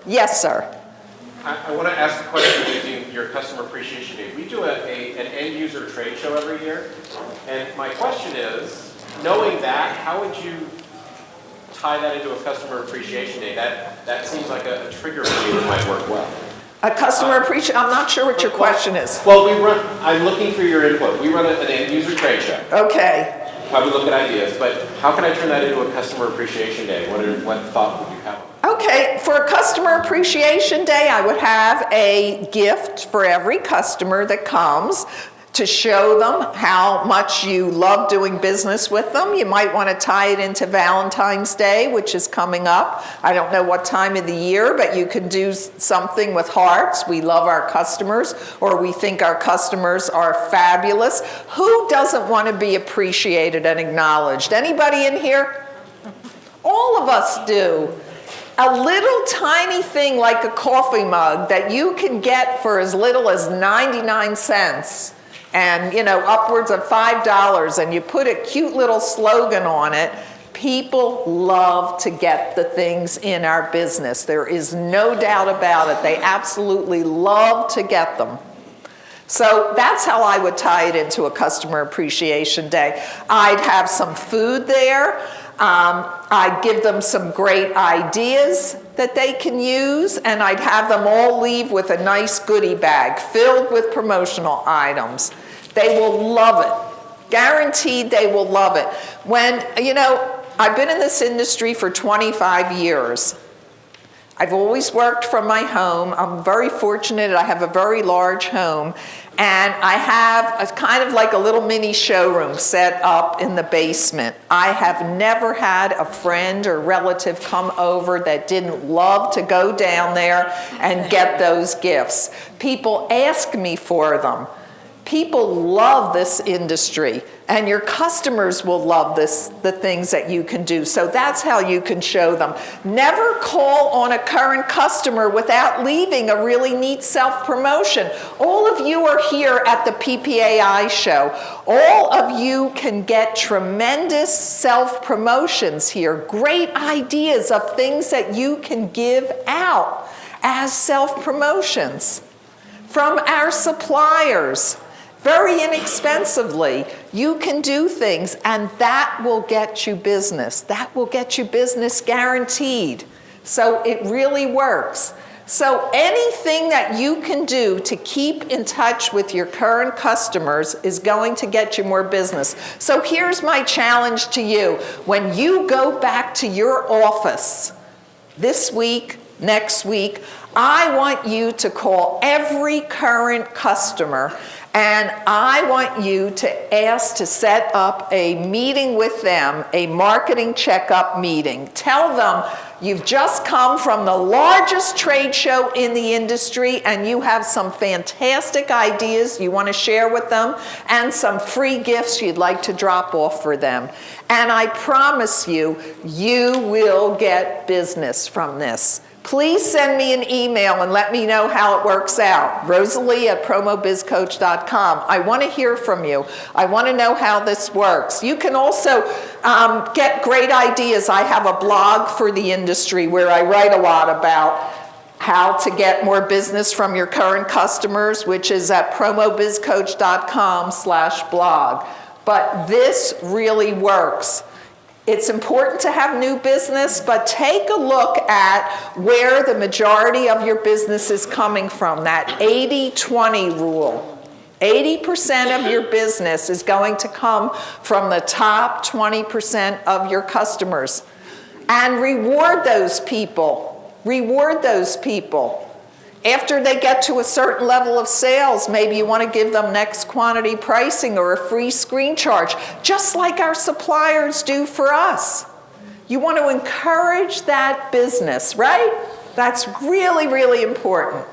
Yes, sir. I want to ask a question using your Customer Appreciation Day. We do an end user trade show every year, and my question is, knowing that, how would you tie that into a Customer Appreciation Day? That seems like a trigger for you that might work well. A customer appreciation, I'm not sure what your question is. Well, I'm looking for your input. We run an end user trade show. Okay. How we look at ideas, but how can I turn that into a Customer Appreciation Day? What thought would you have? Okay, for a Customer Appreciation Day, I would have a gift for every customer that comes to show them how much you love doing business with them. You might want to tie it into Valentine's Day, which is coming up. I don't know what time of the year, but you can do something with hearts. We love our customers, or we think our customers are fabulous. Who doesn't want to be appreciated and acknowledged? Anybody in here? All of us do. A little tiny thing like a coffee mug that you can get for as little as 99 cents and, upwards of $5, and you put a cute little slogan on it. People love to get the things in our business. There is no doubt about it. They absolutely love to get them. So that's how I would tie it into a Customer Appreciation Day. I'd have some food there. I'd give them some great ideas that they can use, and I'd have them all leave with a nice goodie bag filled with promotional items. They will love it. Guaranteed they will love it. I've been in this industry for 25 years. I've always worked from my home. I'm very fortunate. I have a very large home. And I have a kind of like a little mini showroom set up in the basement. I have never had a friend or relative come over that didn't love to go down there and get those gifts. People ask me for them. People love this industry, and your customers will love the things that you can do. So that's how you can show them. Never call on a current customer without leaving a really neat self-promotion. All of you are here at the PPAI show. All of you can get tremendous self-promotions here, great ideas of things that you can give out as self-promotions from our suppliers. Very inexpensively, you can do things, and that will get you business. That will get you business guaranteed. So it really works. So anything that you can do to keep in touch with your current customers is going to get you more business. So here's my challenge to you. When you go back to your office this week, next week, I want you to call every current customer, and I want you to ask to set up a meeting with them, a marketing checkup meeting. Tell them you've just come from the largest trade show in the industry and you have some fantastic ideas you want to share with them and some free gifts you'd like to drop off for them. And I promise you, you will get business from this. Please send me an email and let me know how it works out. Rosalie@promobizcoach.com. I want to hear from you. I want to know how this works. You can also get great ideas. I have a blog for the industry where I write a lot about how to get more business from your current customers, which is at promobizcoach.com/blog. But this really works. It's important to have new business, but take a look at where the majority of your business is coming from, that 80-20 rule. 80% of your business is going to come from the top 20% of your customers. And reward those people. Reward those people. After they get to a certain level of sales, maybe you want to give them next quantity pricing or a free screen charge, just like our suppliers do for us. You want to encourage that business, right? That's really, really important.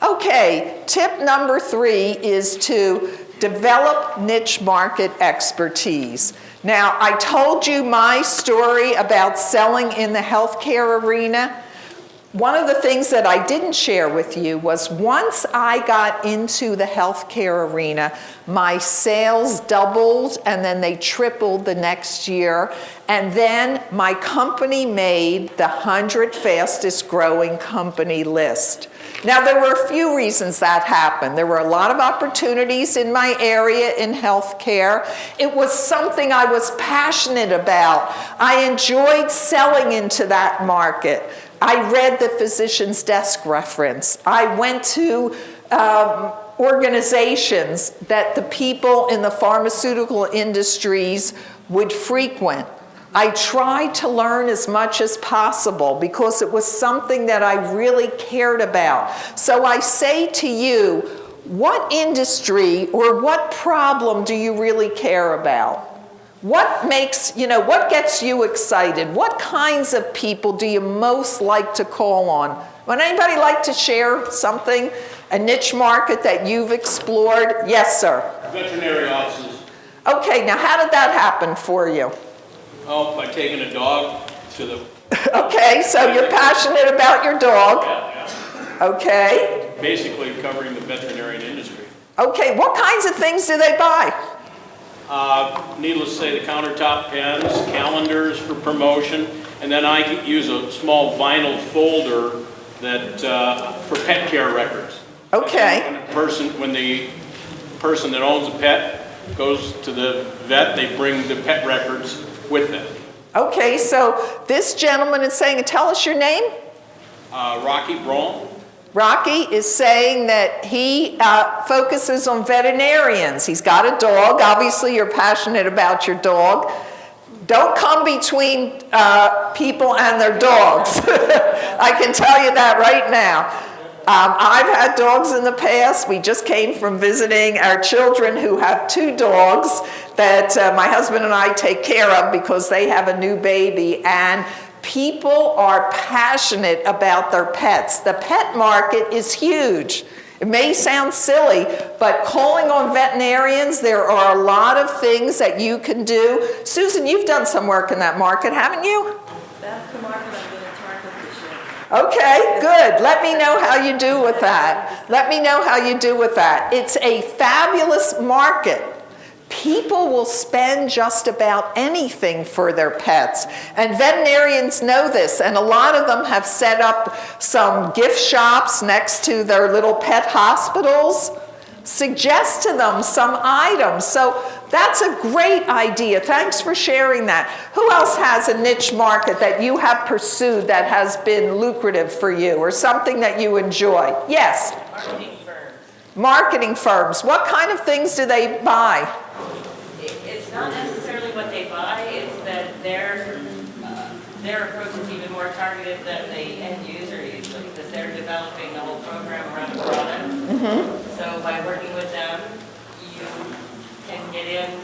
Okay, tip number 3 is to develop niche market expertise. Now, I told you my story about selling in the healthcare arena. one of the things that I didn't share with you was once I got into the healthcare arena, my sales doubled and then they tripled the next year. And then my company made the 100 fastest growing company list. Now, there were a few reasons that happened. There were a lot of opportunities in my area in healthcare. It was something I was passionate about. I enjoyed selling into that market. I read the physician's desk reference. I went to organizations that the people in the pharmaceutical industries would frequent. I tried to learn as much as possible because it was something that I really cared about. So I say to you, what industry or what problem do you really care about? What makes, what gets you excited? What kinds of people do you most like to call on? Would anybody like to share something, a niche market that you've explored? Yes, sir. Veterinary offices. Okay, now how did that happen for you? Oh, by taking a dog to the... Okay, so you're passionate about your dog. Yeah. Okay. Basically covering the veterinarian industry. Okay, what kinds of things do they buy? Needless to say, the countertop pens, calendars for promotion, and then I use a small vinyl folder that for pet care records. Okay. When the person that owns a pet goes to the vet, they bring the pet records with them. Okay, so this gentleman is saying, tell us your name. Rocky Braun. Rocky is saying that he focuses on veterinarians. He's got a dog. Obviously, you're passionate about your dog. Don't come between people and their dogs. I can tell you that right now. I've had dogs in the past. We just came from visiting our children who have 2 dogs that my husband and I take care of because they have a new baby. And people are passionate about their pets. The pet market is huge. It may sound silly, but calling on veterinarians, there are a lot of things that you can do. Susan, you've done some work in that market, haven't you? That's the market I'm going to target this year. Okay, good. Let me know how you do with that. Let me know how you do with that. It's a fabulous market. People will spend just about anything for their pets. And veterinarians know this, and a lot of them have set up some gift shops next to their little pet hospitals. Suggest to them some items. So that's a great idea. Thanks for sharing that. Who else has a niche market that you have pursued that has been lucrative for you or something that you enjoy? Yes? Marketing firms. Marketing firms. What kind of things do they buy? It's not necessarily what they buy, it's that their approach is even more targeted than the end user usually, because they're developing the whole program around a product. Mm-hmm. So by working with them, you can get in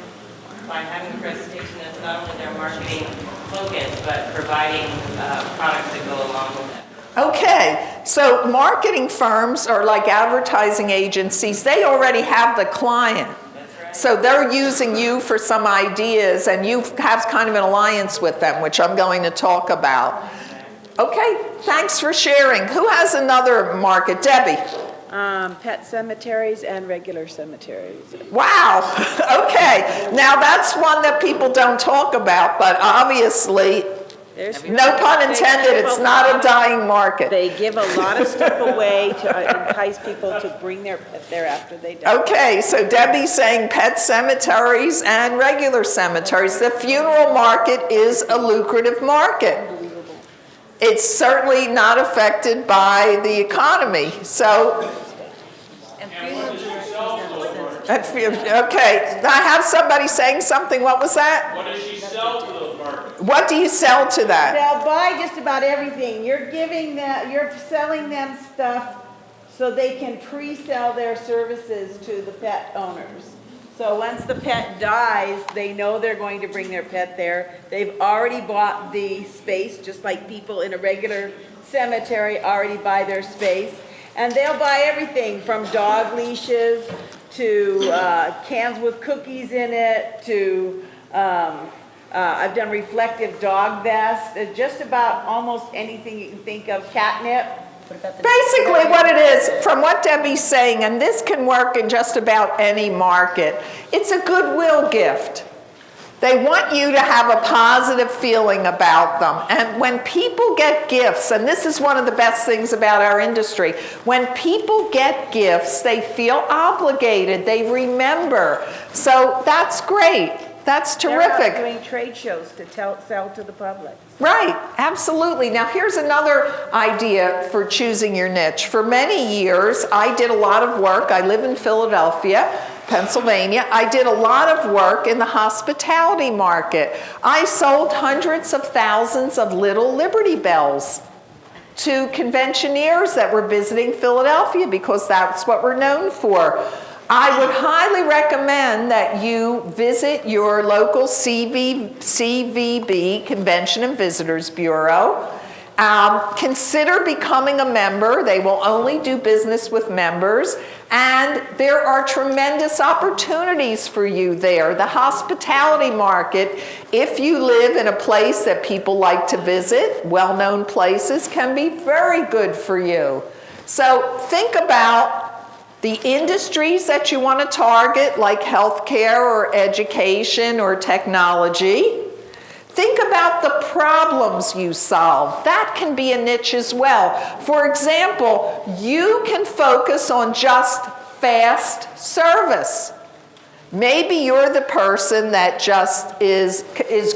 by having a presentation that's not only their marketing focus, but providing products that go along with it. Okay, so marketing firms are like advertising agencies. They already have the client. So they're using you for some ideas, and you have kind of an alliance with them, which I'm going to talk about. Okay, thanks for sharing. Who has another market? Debbie. Pet cemeteries and regular cemeteries. Wow, okay. Now that's one that people don't talk about, but obviously, no pun intended, it's not a dying market. They give a lot of stuff away to entice people to bring their pet there after they die. Okay, so Debbie's saying pet cemeteries and regular cemeteries. The funeral market is a lucrative market. Unbelievable. It's certainly not affected by the economy. So, okay, I have somebody saying something. What was that? What does she sell to those markets? What do you sell to that? They'll buy just about everything. You're selling them stuff so they can pre-sell their services to the pet owners. So once the pet dies, they know they're going to bring their pet there. They've already bought the space, just like people in a regular cemetery already buy their space. And they'll buy everything from dog leashes to cans with cookies in it to I've done reflective dog vests, just about almost anything you can think of, catnip. Basically what it is, from what Debbie's saying, and this can work in just about any market, it's a goodwill gift. They want you to have a positive feeling about them. And when people get gifts, and this is one of the best things about our industry, when people get gifts, they feel obligated, they remember. So that's great. That's terrific. They're out doing trade shows to sell to the public. Right, absolutely. Now here's another idea for choosing your niche. For many years, I did a lot of work. I live in Philadelphia, Pennsylvania. I did a lot of work in the hospitality market. I sold hundreds of thousands of little Liberty Bells to conventioneers that were visiting Philadelphia because that's what we're known for. I would highly recommend that you visit your local CVB, Convention and Visitors Bureau. Consider becoming a member. They will only do business with members. And there are tremendous opportunities for you there. The hospitality market, if you live in a place that people like to visit, well-known places, can be very good for you. So think about the industries that you want to target, like healthcare or education or technology. Think about the problems you solve. That can be a niche as well. For example, you can focus on just fast service. Maybe you're the person that just is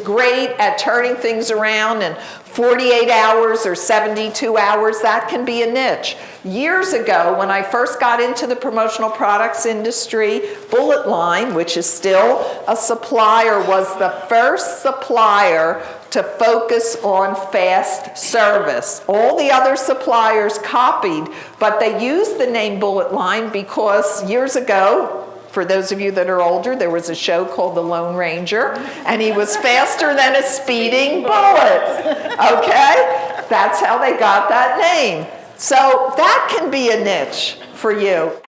great at turning things around in 48 hours or 72 hours. That can be a niche. Years ago, when I first got into the promotional products industry, Bullet Line, which is still a supplier, was the first supplier to focus on fast service. All the other suppliers copied, but they used the name Bullet Line because years ago, for those of you that are older, there was a show called The Lone Ranger, and he was faster than a speeding bullet, okay? That's how they got that name. So that can be a niche for you.